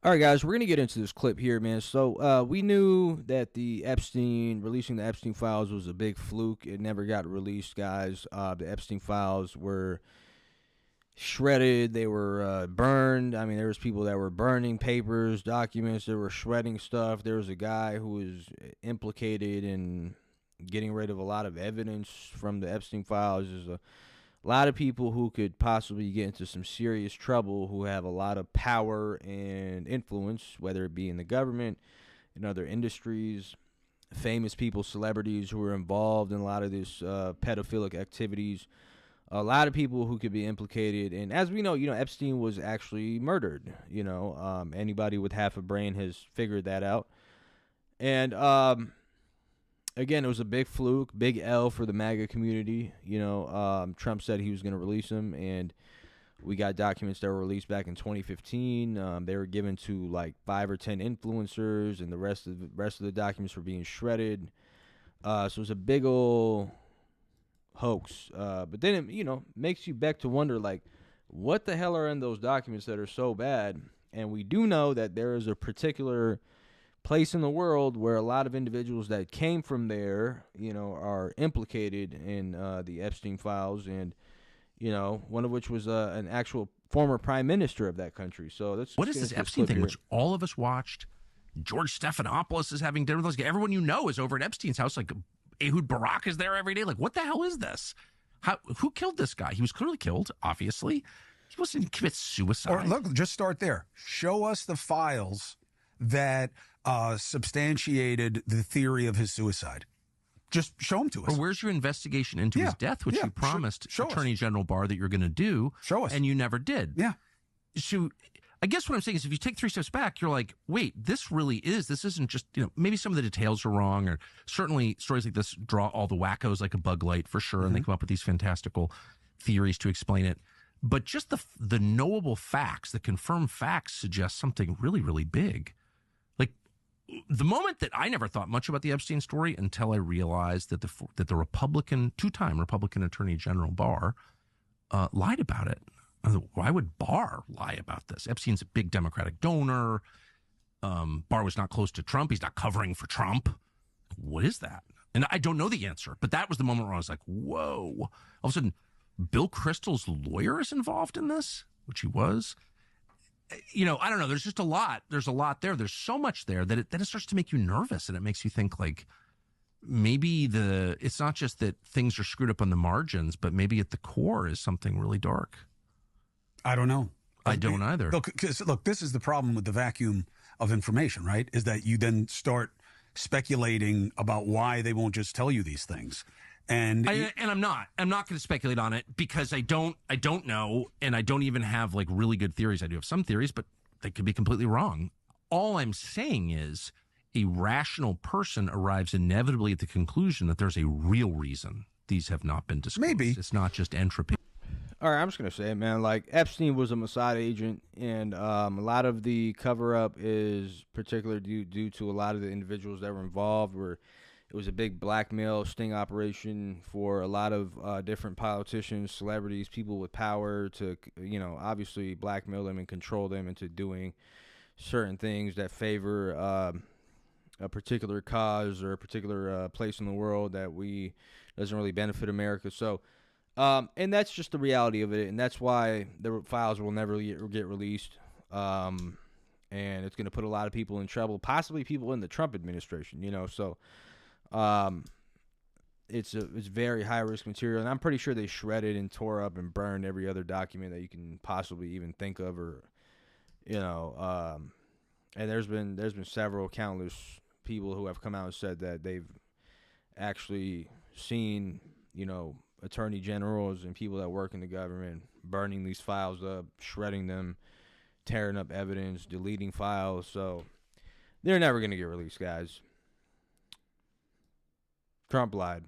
All right, guys, we're gonna get into this clip here, man. So we knew that releasing the Epstein files was a big fluke. It never got released, guys. The Epstein files were shredded. They were burned. I mean, there was people that were burning papers, documents. They were shredding stuff. There was a guy who was implicated in getting rid of a lot of evidence from the Epstein files. There's a lot of people who could possibly get into some serious trouble who have a lot of power and influence, whether it be in the government, in other industries, famous people, celebrities who are involved in a lot of this pedophilic activities. A lot of people who could be implicated. And as we know, Epstein was actually murdered. Anybody with half a brain has figured that out. And again, it was a big fluke, big L for the MAGA community. Trump said he was going to release them, and we got documents that were released back in 2015. They were given to like 5 or 10 influencers, and the rest of the documents were being shredded. So it was a big old hoax. But then it makes you back to wonder, like, what the hell are in those documents that are so bad? And we do know that there is a particular place in the world where a lot of individuals that came from there, are implicated in the Epstein files, and one of which was an actual former prime minister of that country. So what is this Epstein thing, which all of us watched? George Stephanopoulos is having dinner with those guys. Everyone is over at Epstein's house. Like Ehud Barak is there every day. Like, what the hell is this? Who killed this guy? He was clearly killed, obviously. He wasn't commit suicide. Or look, just start there. Show us the files that substantiated the theory of his suicide. Just show them to us. Or where's your investigation into his death, which you promised Attorney General Barr that you're going to do? Show us. And you never did. Yeah. So I guess what I'm saying is if you take 3 steps back, you're like, wait, this isn't just, maybe some of the details are wrong, or certainly stories like this draw all the wackos like a bug light for sure, and they come up with these fantastical theories to explain it. But just the knowable facts, the confirmed facts suggest something really, really big. The moment that I never thought much about the Epstein story until I realized that the two-time Republican Attorney General Barr lied about it. Why would Barr lie about this? Epstein's a big Democratic donor. Barr was not close to Trump. He's not covering for Trump. What is that? And I don't know the answer, but that was the moment where I was like, whoa. All of a sudden, Bill Kristol's lawyer is involved in this, which he was. I don't know. There's just a lot. There's a lot there. There's so much there that it starts to make you nervous, and it makes you think like maybe it's not just that things are screwed up on the margins, but maybe at the core is something really dark. I don't know. I don't either. Look, this is the problem with the vacuum of information, right? Is that you then start speculating about why they won't just tell you these things. And I'm not going to speculate on it because I don't know, and I don't even have like really good theories. I do have some theories, but they could be completely wrong. All I'm saying is a rational person arrives inevitably at the conclusion that there's a real reason these have not been disclosed. Maybe it's not just entropy. All right, I'm just going to say it, man. Like, Epstein was a Mossad agent, and a lot of the cover-up is particularly due to a lot of the individuals that were involved. It was a big blackmail sting operation for a lot of different politicians, celebrities, people with power to, obviously blackmail them and control them into doing certain things that favor a particular cause or a particular place in the world that doesn't really benefit America. So, and that's just the reality of it, and that's why the files will never get released. And it's going to put a lot of people in trouble, possibly people in the Trump administration. So. It's very high risk material, and I'm pretty sure they shredded and tore up and burned every other document that you can possibly even think of, or and there's been several countless people who have come out and said that they've actually seen attorney generals and people that work in the government burning these files up, shredding them, tearing up evidence, deleting files. So they're never going to get released, guys. Trump lied.